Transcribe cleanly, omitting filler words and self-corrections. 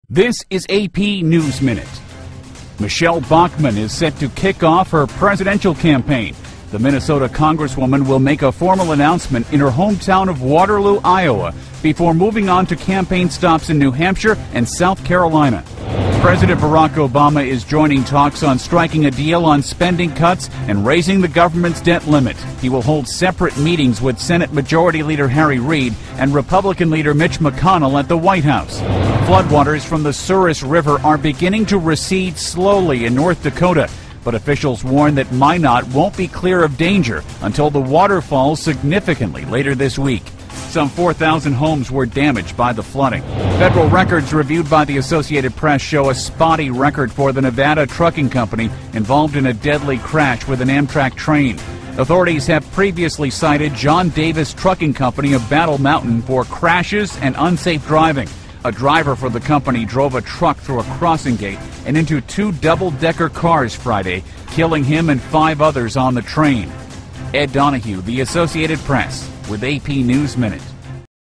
This is AP News Minute. Michelle Bachmann is set to kick off her presidential campaign. The Minnesota Congresswoman will make a formal announcement in her hometown of Waterloo, Iowa, before moving on to campaign stops in New Hampshire and South Carolina. President Barack Obama is joining talks on striking a deal on spending cuts and raising the government's debt limit. He will hold separate meetings with Senate Majority Leader Harry Reid and Republican leader Mitch McConnell at the White House. Floodwaters from the Souris River are beginning to recede slowly in North Dakota, but officials warn that Minot won't be clear of danger until the water falls significantly later this week. Some 4,000 homes were damaged by the flooding. Federal records reviewed by the Associated Press show a spotty record for the Nevada trucking company involved in a deadly crash with an Amtrak train. Authorities have previously cited John Davis Trucking Company of Battle Mountain for crashes and unsafe driving. A driver for the company drove a truck through a crossing gate and into two double-decker cars Friday, killing him and 5 others on the train. Ed Donahue, The Associated Press, with AP News Minute.